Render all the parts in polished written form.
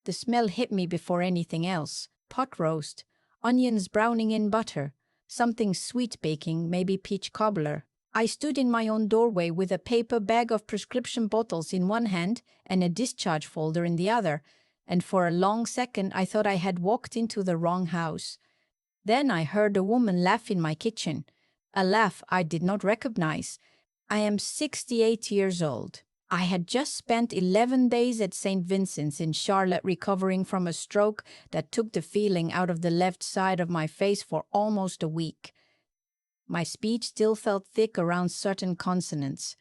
the smell hit me before anything else. Pot roast, onions browning in butter, something sweet baking, maybe peach cobbler. I stood in my own doorway with a paper bag of prescription bottles in one hand and a discharge folder in the other, and for a long second I thought I had walked into the wrong house. Then I heard a woman laugh in my kitchen, a laugh I did not recognize. I am 68 years old. I had just spent 11 days at St. Vincent's in Charlotte recovering from a stroke that took the feeling out of the left side of my face for almost a week. My speech still felt thick around certain consonants.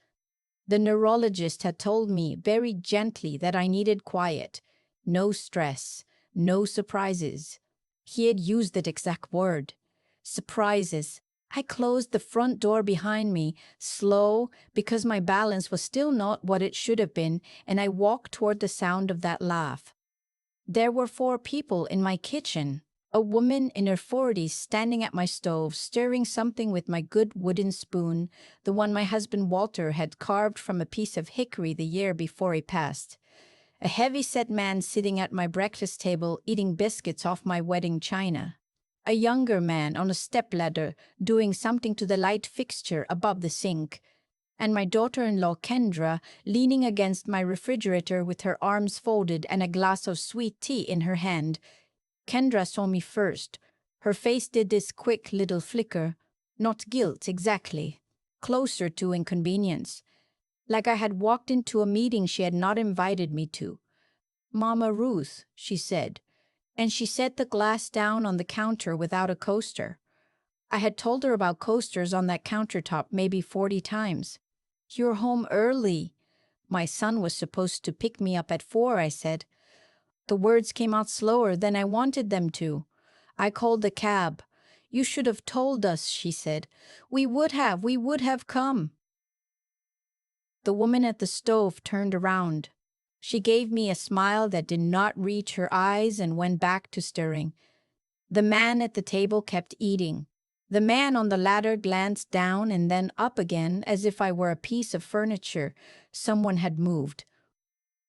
The neurologist had told me very gently that I needed quiet, no stress, no surprises. He had used that exact word, surprises. I closed the front door behind me, slow, because my balance was still not what it should have been, and I walked toward the sound of that laugh. There were 4 people in my kitchen. A woman in her 40s standing at my stove, stirring something with my good wooden spoon, the one my husband Walter had carved from a piece of hickory the year before he passed. A heavy-set man sitting at my breakfast table eating biscuits off my wedding china. A younger man on a stepladder doing something to the light fixture above the sink. And my daughter-in-law Kendra leaning against my refrigerator with her arms folded and a glass of sweet tea in her hand. Kendra saw me first. Her face did this quick little flicker. Not guilt, exactly. Closer to inconvenience. Like I had walked into a meeting she had not invited me to. "Mama Ruth," she said. And she set the glass down on the counter without a coaster. I had told her about coasters on that countertop maybe 40 times. "You're home early." "My son was supposed to pick me up at 4, I said. The words came out slower than I wanted them to. "I called the cab." "You should have told us," she said. We would have come." The woman at the stove turned around. She gave me a smile that did not reach her eyes and went back to stirring. The man at the table kept eating. The man on the ladder glanced down and then up again as if I were a piece of furniture someone had moved.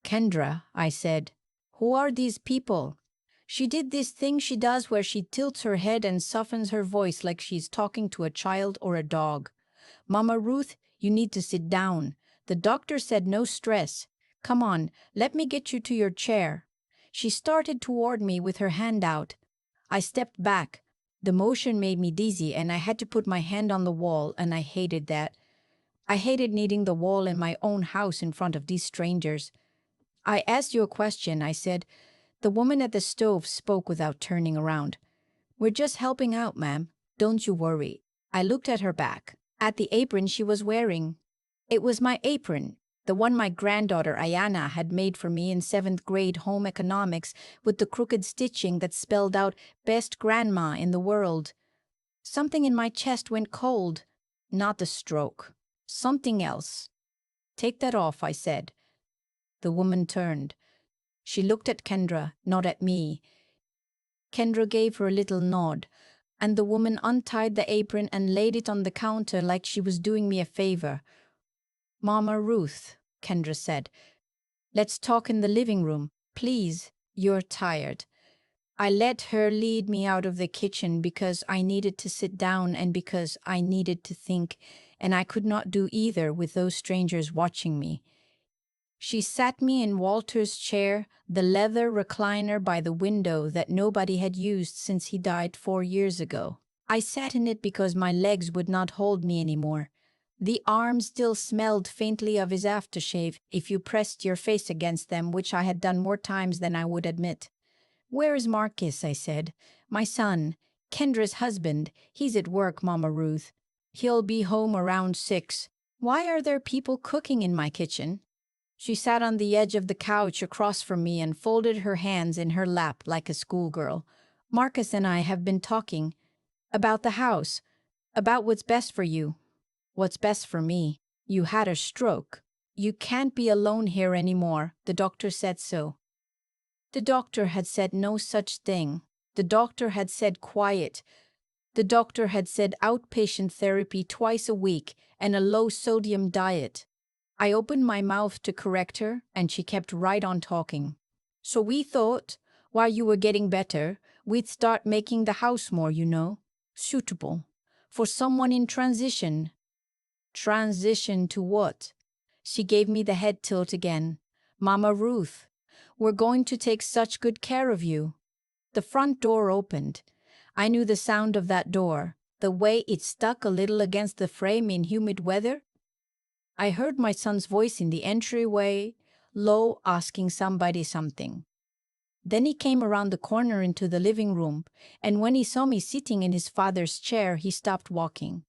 "Kendra," I said, "who are these people?" She did this thing she does where she tilts her head and softens her voice like she's talking to a child or a dog. "Mama Ruth, you need to sit down. The doctor said no stress. Come on, let me get you to your chair." She started toward me with her hand out. I stepped back. The motion made me dizzy and I had to put my hand on the wall, and I hated that. I hated needing the wall in my own house in front of these strangers. "I asked you a question," I said. The woman at the stove spoke without turning around. "We're just helping out, ma'am. Don't you worry." I looked at her back, at the apron she was wearing. It was my apron, the one my granddaughter Ayana had made for me in 7th grade home economics with the crooked stitching that spelled out "Best Grandma in the World." Something in my chest went cold. Not the stroke. Something else. "Take that off," I said. The woman turned. She looked at Kendra, not at me. Kendra gave her a little nod, and the woman untied the apron and laid it on the counter like she was doing me a favor. "Mama Ruth," Kendra said, "let's talk in the living room, please. You're tired." I let her lead me out of the kitchen because I needed to sit down and because I needed to think, and I could not do either with those strangers watching me. She sat me in Walter's chair, the leather recliner by the window that nobody had used since he died 4 years ago. I sat in it because my legs would not hold me anymore. The arms still smelled faintly of his aftershave if you pressed your face against them, which I had done more times than I would admit. "Where is Marcus?" I said. "My son, Kendra's husband. He's at work, Mama Ruth. He'll be home around 6. Why are there people cooking in my kitchen?" She sat on the edge of the couch across from me and folded her hands in her lap like a schoolgirl. "Marcus and I have been talking about the house, about what's best for you." "What's best for me?" "You had a stroke. You can't be alone here anymore. The doctor said so." The doctor had said no such thing. The doctor had said quiet. The doctor had said outpatient therapy twice a week and a low-sodium diet. I opened my mouth to correct her, and she kept right on talking. So we thought, while you were getting better, we'd start making the house more, suitable for someone in transition. Transition to what? She gave me the head tilt again. Mama Ruth, we're going to take such good care of you. The front door opened. I knew the sound of that door, the way it stuck a little against the frame in humid weather. I heard my son's voice in the entryway, low, asking somebody something. Then he came around the corner into the living room, and when he saw me sitting in his father's chair, he stopped walking.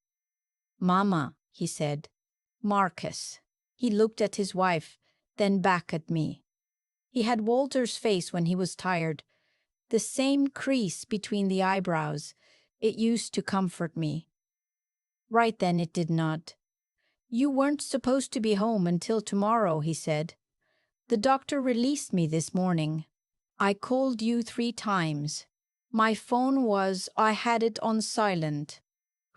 Mama, he said. Marcus. He looked at his wife, then back at me. He had Walter's face when he was tired, the same crease between the eyebrows. It used to comfort me. Right then it did not. You weren't supposed to be home until tomorrow, he said. The doctor released me this morning. I called you 3 times. My phone I had it on silent.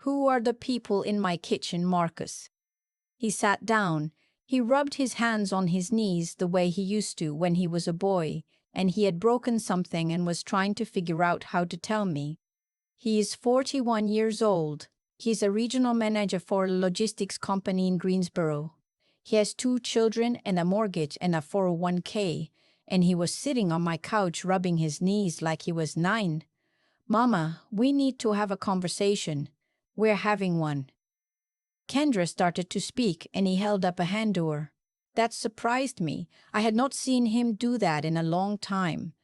Who are the people in my kitchen, Marcus? He sat down. He rubbed his hands on his knees the way he used to when he was a boy, and he had broken something and was trying to figure out how to tell me. He is 41 years old. He's a regional manager for a logistics company in Greensboro. He has 2 children and a mortgage and a 401k, and he was sitting on my couch rubbing his knees like he was 9. Mama, we need to have a conversation. We're having one. Kendra started to speak, and he held up a hand to her. That surprised me. I had not seen him do that in a long time.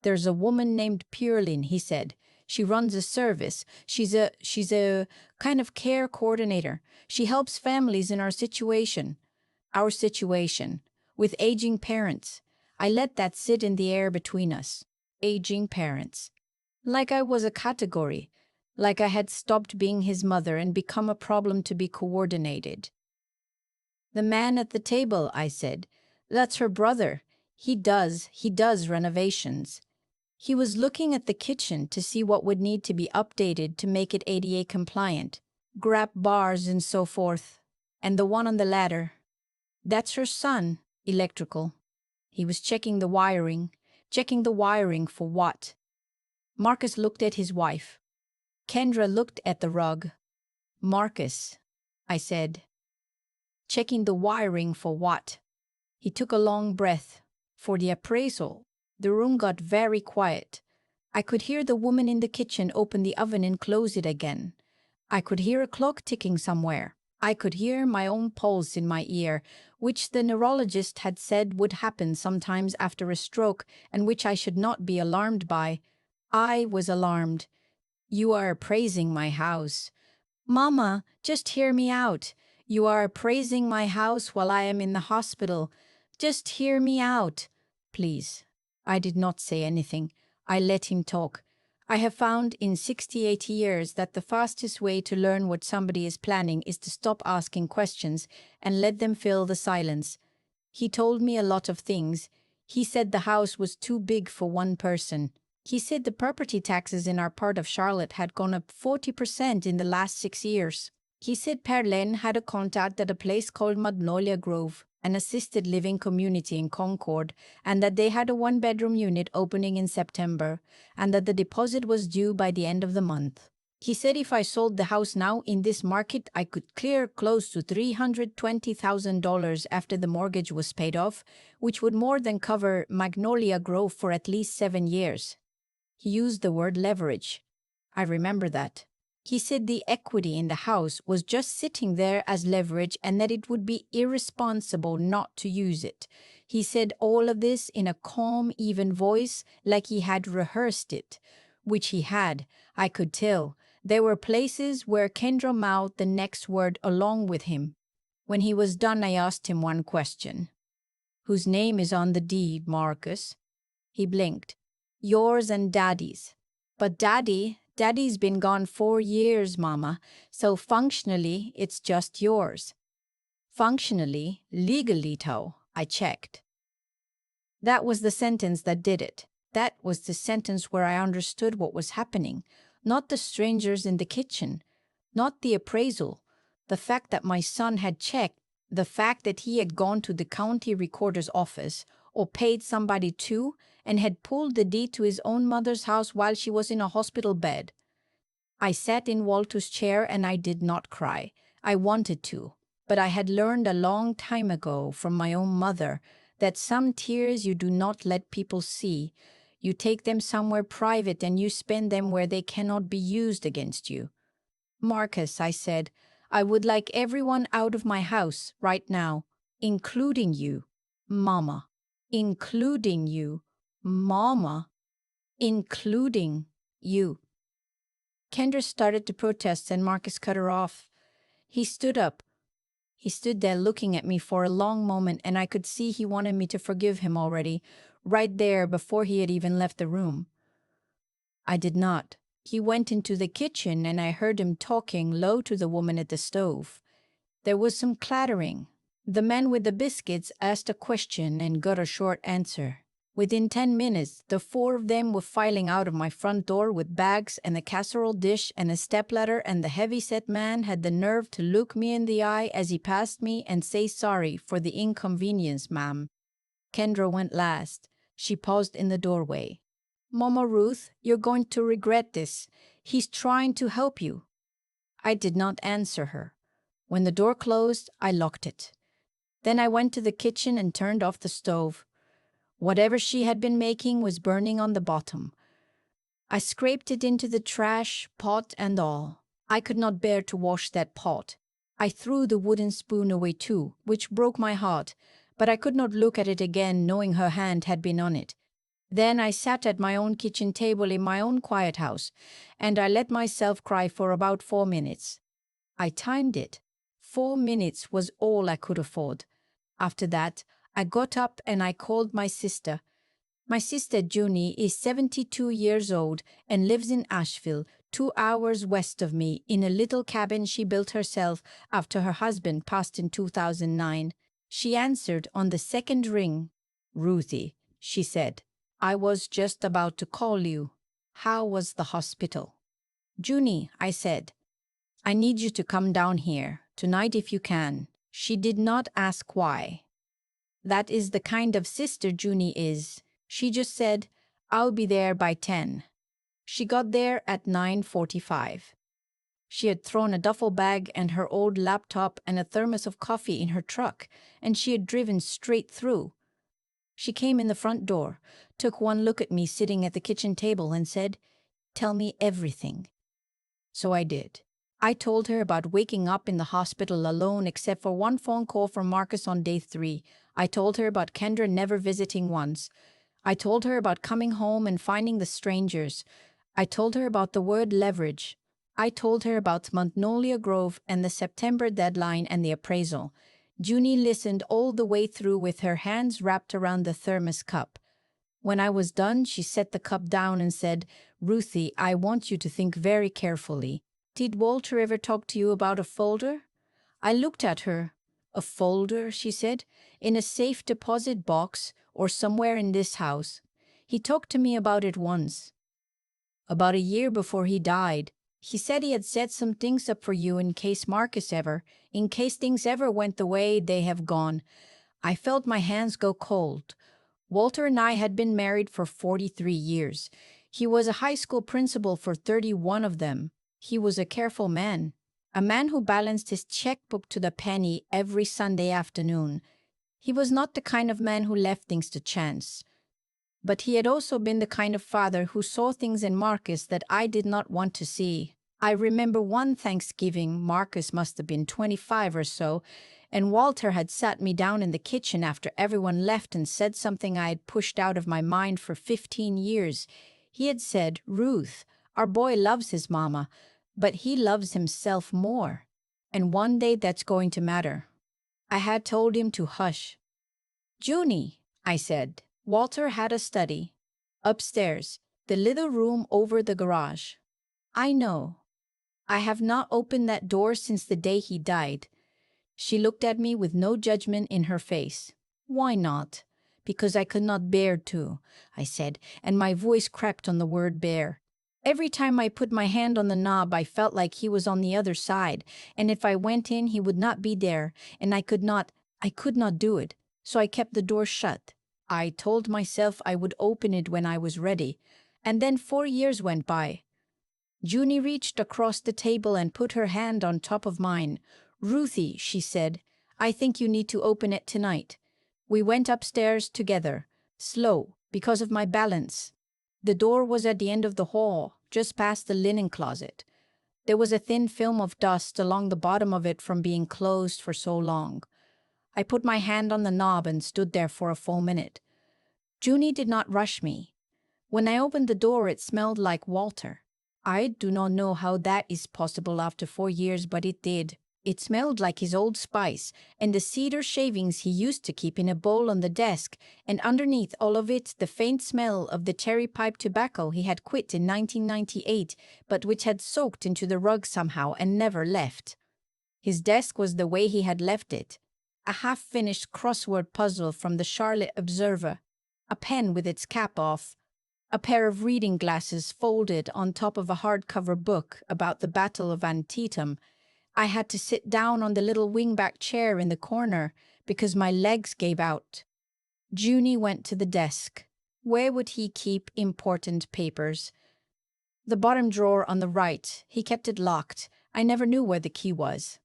There's a woman named Purlin, he said. She runs a service. She's a kind of care coordinator. She helps families in our situation, with aging parents. I let that sit in the air between us. Aging parents. Like I was a category. Like I had stopped being his mother and become a problem to be coordinated. The man at the table, I said. That's her brother. He does renovations. He was looking at the kitchen to see what would need to be updated to make it ADA compliant. Grab bars and so forth. And the one on the ladder. That's her son, electrical. He was checking the wiring. Checking the wiring for what? Marcus looked at his wife. Kendra looked at the rug. Marcus, I said. Checking the wiring for what? He took a long breath. For the appraisal. The room got very quiet. I could hear the woman in the kitchen open the oven and close it again. I could hear a clock ticking somewhere. I could hear my own pulse in my ear, which the neurologist had said would happen sometimes after a stroke and which I should not be alarmed by. I was alarmed. You are appraising my house. Mama, just hear me out. You are appraising my house while I am in the hospital. Just hear me out. Please. I did not say anything. I let him talk. I have found in 68 years that the fastest way to learn what somebody is planning is to stop asking questions and let them fill the silence. He told me a lot of things. He said the house was too big for one person. He said the property taxes in our part of Charlotte had gone up 40% in the last 6 years. He said Perlene had a contact at a place called Magnolia Grove, an assisted living community in Concord, and that they had a 1-bedroom unit opening in September, and that the deposit was due by the end of the month. He said if I sold the house now in this market, I could clear close to $320,000 after the mortgage was paid off, which would more than cover Magnolia Grove for at least 7 years. He used the word leverage. I remember that. He said the equity in the house was just sitting there as leverage and that it would be irresponsible not to use it. He said all of this in a calm, even voice, like he had rehearsed it, which he had, I could tell. There were places where Kendra mouthed the next word along with him. When he was done, I asked him one question. Whose name is on the deed, Marcus? He blinked. Yours and Daddy's. But Daddy's been gone 4 years, Mama, so functionally it's just yours. Functionally, legally, though, I checked. That was the sentence that did it. That was the sentence where I understood what was happening, not the strangers in the kitchen, not the appraisal, the fact that my son had checked, the fact that he had gone to the county recorder's office, or paid somebody to, and had pulled the deed to his own mother's house while she was in a hospital bed. I sat in Walter's chair and I did not cry. I wanted to, but I had learned a long time ago from my own mother that some tears you do not let people see. You take them somewhere private and you spend them where they cannot be used against you. Marcus, I said, I would like everyone out of my house right now, including you, Mama. Including you, Mama. Including you. Kendra started to protest and Marcus cut her off. He stood up. He stood there looking at me for a long moment and I could see he wanted me to forgive him already, right there before he had even left the room. I did not. He went into the kitchen and I heard him talking low to the woman at the stove. There was some clattering. The man with the biscuits asked a question and got a short answer. Within 10 minutes, the four of them were filing out of my front door with bags and a casserole dish and a stepladder, and the heavy-set man had the nerve to look me in the eye as he passed me and say sorry for the inconvenience, ma'am. Kendra went last. She paused in the doorway. Mama Ruth, you're going to regret this. He's trying to help you. I did not answer her. When the door closed, I locked it. Then I went to the kitchen and turned off the stove. Whatever she had been making was burning on the bottom. I scraped it into the trash, pot and all. I could not bear to wash that pot. I threw the wooden spoon away too, which broke my heart, but I could not look at it again knowing her hand had been on it. Then I sat at my own kitchen table in my own quiet house, and I let myself cry for about 4 minutes. I timed it. 4 minutes was all I could afford. After that, I got up and I called my sister. My sister Junie is 72 years old and lives in Asheville, 2 hours west of me, in a little cabin she built herself after her husband passed in 2009. She answered on the second ring. Ruthie, she said, I was just about to call you. How was the hospital? Junie, I said, I need you to come down here, tonight if you can. She did not ask why. That is the kind of sister Junie is. She just said, I'll be there by 10. She got there at 9:45. She had thrown a duffel bag and her old laptop and a thermos of coffee in her truck, and she had driven straight through. She came in the front door, took one look at me sitting at the kitchen table and said, Tell me everything. So I did. I told her about waking up in the hospital alone except for one phone call from Marcus on day 3. I told her about Kendra never visiting once. I told her about coming home and finding the strangers. I told her about the word leverage. I told her about Magnolia Grove and the September deadline and the appraisal. Junie listened all the way through with her hands wrapped around the thermos cup. When I was done, she set the cup down and said, Ruthie, I want you to think very carefully. Did Walter ever talk to you about a folder? I looked at her. A folder, she said, in a safe deposit box or somewhere in this house. He talked to me about it once. About a year before he died. He said he had set some things up for you in case in case things ever went the way they have gone. I felt my hands go cold. Walter and I had been married for 43 years. He was a high school principal for 31 of them. He was a careful man, a man who balanced his checkbook to the penny every Sunday afternoon. He was not the kind of man who left things to chance. But he had also been the kind of father who saw things in Marcus that I did not want to see. I remember one Thanksgiving, Marcus must have been 25 or so, and Walter had sat me down in the kitchen after everyone left and said something I had pushed out of my mind for 15 years. He had said, Ruth, our boy loves his mama, but he loves himself more. And one day that's going to matter. I had told him to hush. Junie, I said, Walter had a study. Upstairs, the little room over the garage. I know. I have not opened that door since the day he died. She looked at me with no judgment in her face. Why not? Because I could not bear to, I said, and my voice crept on the word bear. Every time I put my hand on the knob, I felt like he was on the other side, and if I went in, he would not be there, and I could not do it, so I kept the door shut. I told myself I would open it when I was ready, and then 4 years went by. Junie reached across the table and put her hand on top of mine. "Ruthie," she said, "I think you need to open it tonight." We went upstairs together, slow, because of my balance. The door was at the end of the hall, just past the linen closet. There was a thin film of dust along the bottom of it from being closed for so long. I put my hand on the knob and stood there for a full minute. Junie did not rush me. When I opened the door, it smelled like Walter. I do not know how that is possible after 4 years, but it did. It smelled like his Old Spice and the cedar shavings he used to keep in a bowl on the desk, and underneath all of it the faint smell of the cherry pipe tobacco he had quit in 1998, but which had soaked into the rug somehow and never left. His desk was the way he had left it. A half-finished crossword puzzle from the Charlotte Observer, a pen with its cap off, a pair of reading glasses folded on top of a hardcover book about the Battle of Antietam. I had to sit down on the little wingback chair in the corner because my legs gave out. Junie went to the desk. Where would he keep important papers? The bottom drawer on the right. He kept it locked. I never knew where the key was.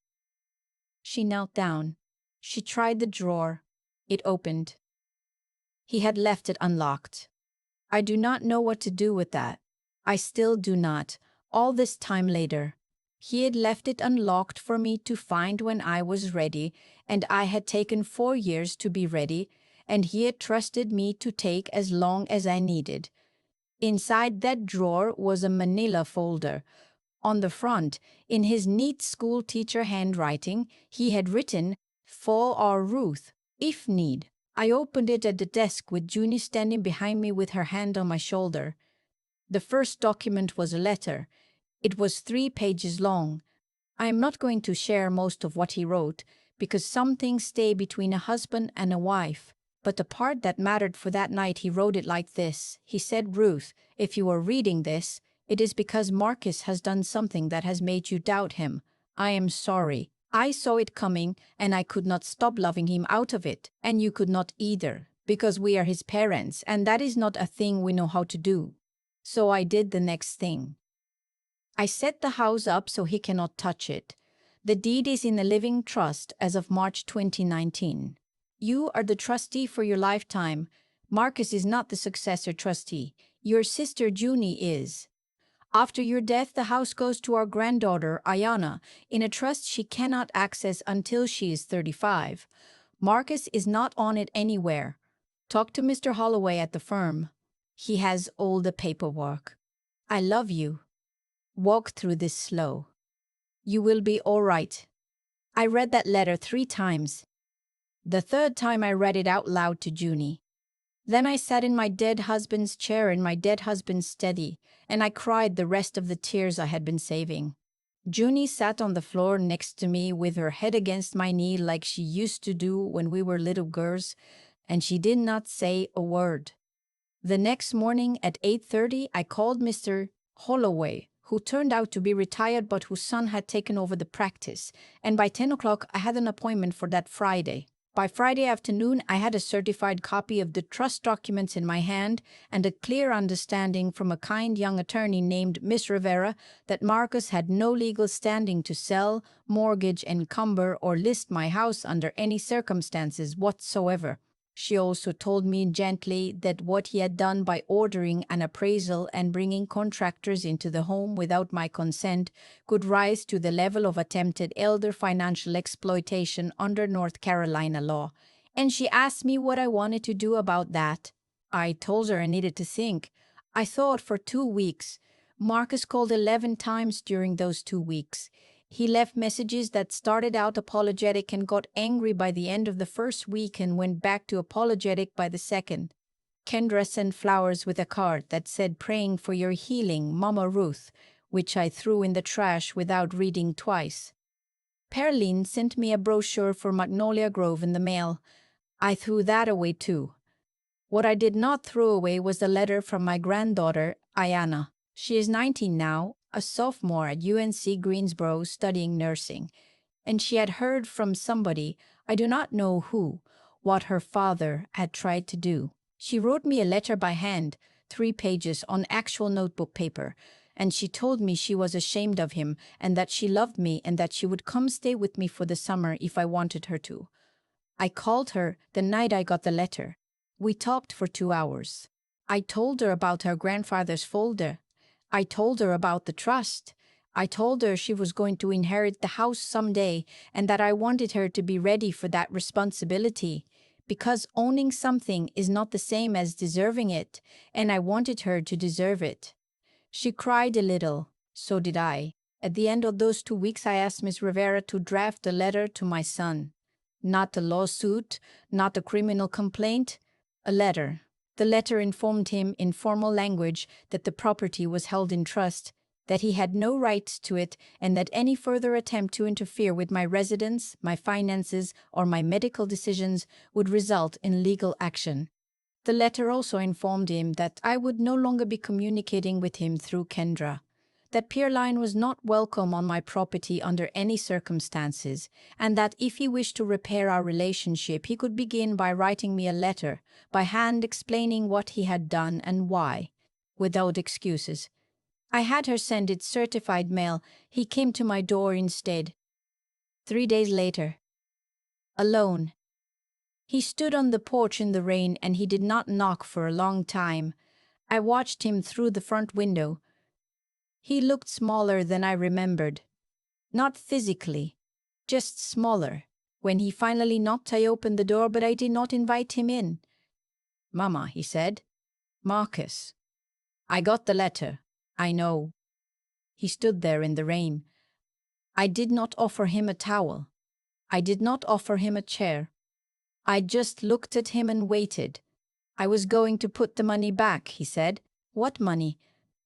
She knelt down. She tried the drawer. It opened. He had left it unlocked. I do not know what to do with that. I still do not, all this time later. He had left it unlocked for me to find when I was ready, and I had taken 4 years to be ready, and he had trusted me to take as long as I needed. Inside that drawer was a manila folder. On the front, in his neat school teacher handwriting, he had written, "For our Ruth, if need." I opened it at the desk with Junie standing behind me with her hand on my shoulder. The first document was a letter. It was 3 pages long. I am not going to share most of what he wrote, because some things stay between a husband and a wife. But the part that mattered for that night, he wrote it like this. He said, "Ruth, if you are reading this, it is because Marcus has done something that has made you doubt him. I am sorry. I saw it coming, and I could not stop loving him out of it, and you could not either, because we are his parents, and that is not a thing we know how to do. So I did the next thing. I set the house up so he cannot touch it. The deed is in the living trust as of March 2019. You are the trustee for your lifetime. Marcus is not the successor trustee. Your sister Junie is. After your death, the house goes to our granddaughter, Ayana, in a trust she cannot access until she is 35. Marcus is not on it anywhere. Talk to Mr. Holloway at the firm. He has all the paperwork. I love you. Walk through this slow. You will be all right." I read that letter 3 times. The 3rd time I read it out loud to Junie. Then I sat in my dead husband's chair in my dead husband's study, and I cried the rest of the tears I had been saving. Junie sat on the floor next to me with her head against my knee like she used to do when we were little girls, and she did not say a word. The next morning at 8:30, I called Mr. Holloway, who turned out to be retired but whose son had taken over the practice, and by 10 o'clock I had an appointment for that Friday. By Friday afternoon, I had a certified copy of the trust documents in my hand and a clear understanding from a kind young attorney named Miss Rivera that Marcus had no legal standing to sell, mortgage, encumber, or list my house under any circumstances whatsoever. She also told me gently that what he had done by ordering an appraisal and bringing contractors into the home without my consent could rise to the level of attempted elder financial exploitation under North Carolina law, and she asked me what I wanted to do about that. I told her I needed to think. I thought for 2 weeks. Marcus called 11 times during those 2 weeks. He left messages that started out apologetic and got angry by the end of the first week and went back to apologetic by the second. Kendra sent flowers with a card that said "Praying for your healing, Mama Ruth," which I threw in the trash without reading twice. Pearline sent me a brochure for Magnolia Grove in the mail. I threw that away too. What I did not throw away was the letter from my granddaughter, Ayana. She is 19 now, a sophomore at UNC Greensboro studying nursing, and she had heard from somebody, I do not know who, what her father had tried to do. She wrote me a letter by hand, 3 pages on actual notebook paper, and she told me she was ashamed of him and that she loved me and that she would come stay with me for the summer if I wanted her to. I called her the night I got the letter. We talked for 2 hours. I told her about her grandfather's folder. I told her about the trust. I told her she was going to inherit the house someday and that I wanted her to be ready for that responsibility, because owning something is not the same as deserving it, and I wanted her to deserve it. She cried a little. So did I. At the end of those 2 weeks, I asked Miss Rivera to draft a letter to my son. Not a lawsuit, not a criminal complaint, a letter. The letter informed him in formal language that the property was held in trust, that he had no rights to it, and that any further attempt to interfere with my residence, my finances, or my medical decisions would result in legal action. The letter also informed him that I would no longer be communicating with him through Kendra, that Pierline was not welcome on my property under any circumstances, and that if he wished to repair our relationship, he could begin by writing me a letter, by hand explaining what he had done and why, without excuses. I had her send it certified mail. He came to my door instead. 3 days later. Alone. He stood on the porch in the rain and he did not knock for a long time. I watched him through the front window. He looked smaller than I remembered. Not physically, just smaller. When he finally knocked, I opened the door, but I did not invite him in. "Mama," he said. "Marcus. I got the letter. I know." He stood there in the rain. I did not offer him a towel. I did not offer him a chair. I just looked at him and waited. "I was going to put the money back," he said. "What money?"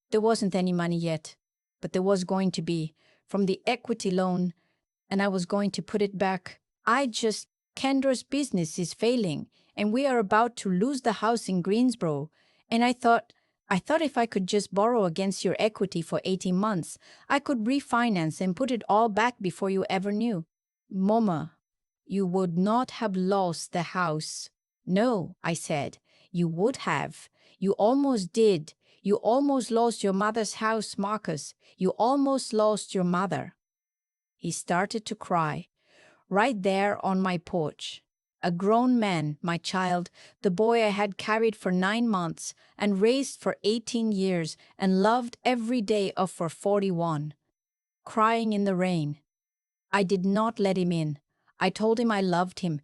There wasn't any money yet, but there was going to be, from the equity loan, and I was going to put it back. Kendra's business is failing, and we are about to lose the house in Greensboro, and I thought if I could just borrow against your equity for 18 months, I could refinance and put it all back before you ever knew. Mama, you would not have lost the house. No, I said, you would have. You almost did. You almost lost your mother's house, Marcus. You almost lost your mother. He started to cry. Right there on my porch. A grown man, my child, the boy I had carried for 9 months and raised for 18 years and loved every day of for 41. Crying in the rain. I did not let him in. I told him I loved him.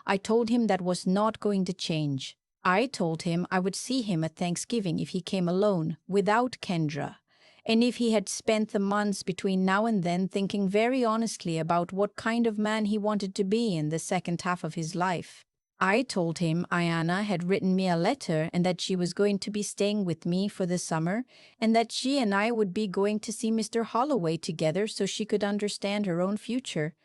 I told him that was not going to change. I told him I would see him at Thanksgiving if he came alone, without Kendra, and if he had spent the months between now and then thinking very honestly about what kind of man he wanted to be in the second half of his life. I told him Ayana had written me a letter and that she was going to be staying with me for the summer, and that she and I would be going to see Mr. Holloway together so she could understand her own future.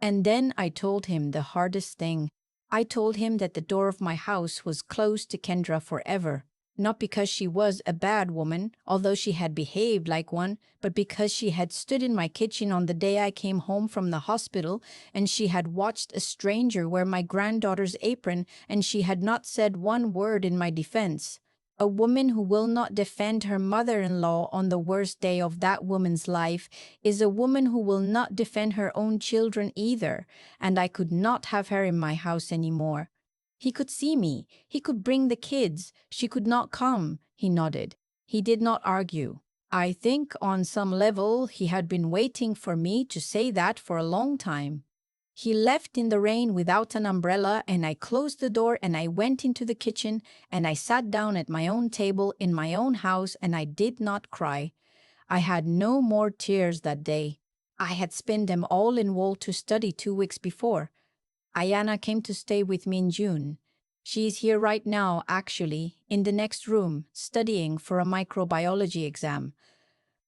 And then I told him the hardest thing. I told him that the door of my house was closed to Kendra forever, not because she was a bad woman, although she had behaved like one, but because she had stood in my kitchen on the day I came home from the hospital, and she had watched a stranger wear my granddaughter's apron, and she had not said one word in my defense. A woman who will not defend her mother-in-law on the worst day of that woman's life is a woman who will not defend her own children either, and I could not have her in my house anymore. He could see me. He could bring the kids. She could not come. He nodded. He did not argue. I think on some level he had been waiting for me to say that for a long time. He left in the rain without an umbrella, and I closed the door and I went into the kitchen and I sat down at my own table in my own house and I did not cry. I had no more tears that day. I had spent them all in Wall to study 2 weeks before. Ayana came to stay with me in June. She is here right now, actually, in the next room, studying for a microbiology exam.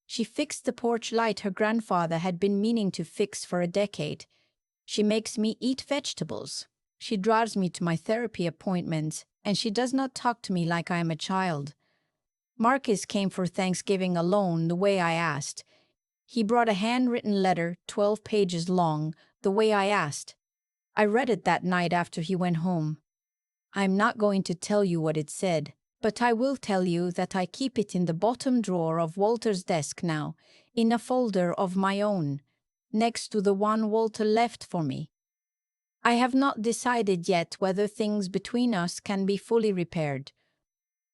She fixed the porch light her grandfather had been meaning to fix for a decade. She makes me eat vegetables. She drives me to my therapy appointments, and she does not talk to me like I am a child. Marcus came for Thanksgiving alone, the way I asked. He brought a handwritten letter, 12 pages long, the way I asked. I read it that night after he went home. I'm not going to tell you what it said, but I will tell you that I keep it in the bottom drawer of Walter's desk now, in a folder of my own, next to the one Walter left for me. I have not decided yet whether things between us can be fully repaired.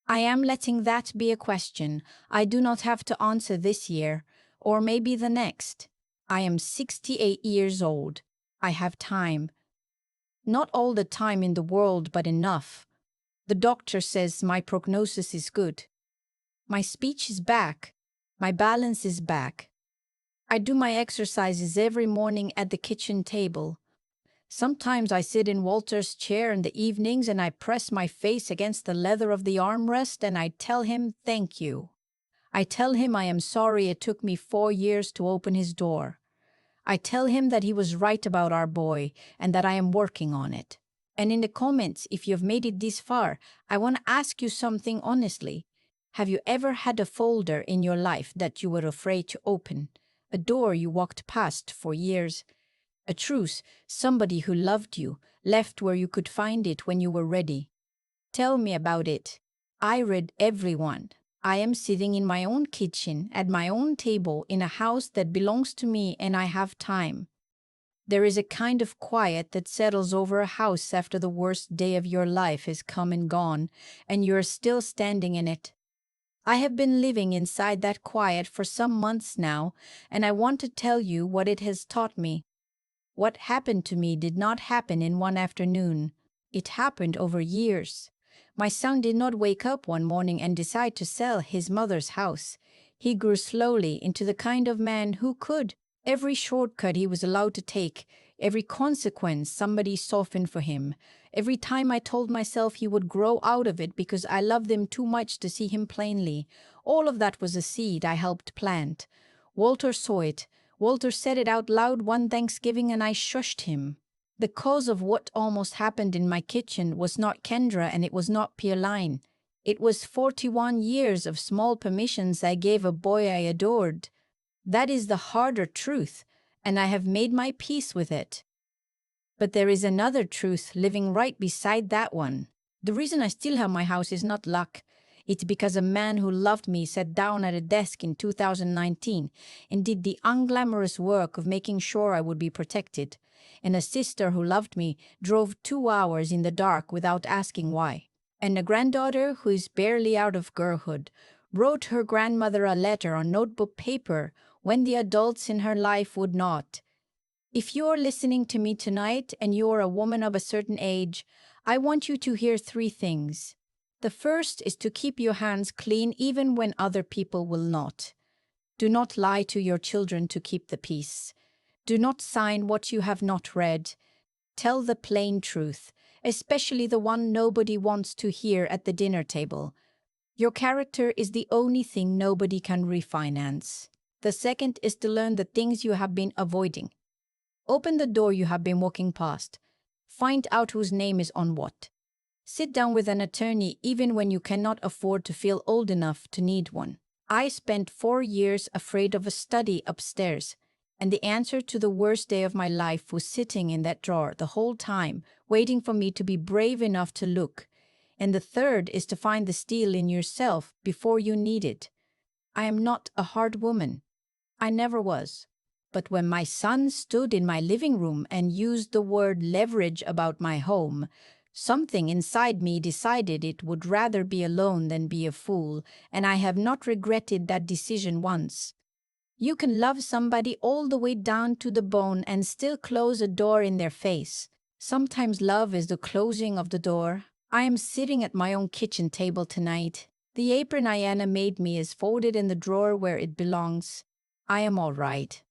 I am letting that be a question I do not have to answer this year, or maybe the next. I am 68 years old. I have time. Not all the time in the world, but enough. The doctor says my prognosis is good. My speech is back. My balance is back. I do my exercises every morning at the kitchen table. Sometimes I sit in Walter's chair in the evenings and I press my face against the leather of the armrest and I tell him thank you. I tell him I am sorry it took me 4 years to open his door. I tell him that he was right about our boy and that I am working on it. And in the comments, if you've made it this far, I want to ask you something honestly. Have you ever had a folder in your life that you were afraid to open? A door you walked past for years? A truce, somebody who loved you, left where you could find it when you were ready? Tell me about it. I read every one. I am sitting in my own kitchen, at my own table, in a house that belongs to me, and I have time. There is a kind of quiet that settles over a house after the worst day of your life is come and gone, and you are still standing in it. I have been living inside that quiet for some months now, and I want to tell you what it has taught me. What happened to me did not happen in one afternoon. It happened over years. My son did not wake up one morning and decide to sell his mother's house. He grew slowly into the kind of man who could. Every shortcut he was allowed to take, every consequence somebody softened for him. Every time I told myself he would grow out of it because I loved him too much to see him plainly. All of that was a seed I helped plant. Walter saw it. Walter said it out loud one Thanksgiving and I shushed him. The cause of what almost happened in my kitchen was not Kendra and it was not Pierline. It was 41 years of small permissions I gave a boy I adored. That is the harder truth, and I have made my peace with it. But there is another truth living right beside that one. The reason I still have my house is not luck. It's because a man who loved me sat down at a desk in 2019 and did the unglamorous work of making sure I would be protected. And a sister who loved me drove 2 hours in the dark without asking why. And a granddaughter who is barely out of girlhood wrote her grandmother a letter on notebook paper when the adults in her life would not. If you're listening to me tonight and you're a woman of a certain age, I want you to hear 3 things. The first is to keep your hands clean even when other people will not. Do not lie to your children to keep the peace. Do not sign what you have not read. Tell the plain truth, especially the one nobody wants to hear at the dinner table. Your character is the only thing nobody can refinance. The second is to learn the things you have been avoiding. Open the door you have been walking past. Find out whose name is on what. Sit down with an attorney even when you cannot afford to feel old enough to need one. I spent 4 years afraid of a study upstairs, and the answer to the worst day of my life was sitting in that drawer the whole time, waiting for me to be brave enough to look. And the third is to find the steel in yourself before you need it. I am not a hard woman. I never was. But when my son stood in my living room and used the word leverage about my home, something inside me decided it would rather be alone than be a fool, and I have not regretted that decision once. You can love somebody all the way down to the bone and still close a door in their face. Sometimes love is the closing of the door. I am sitting at my own kitchen table tonight. The apron Ayana made me is folded in the drawer where it belongs. I am all right.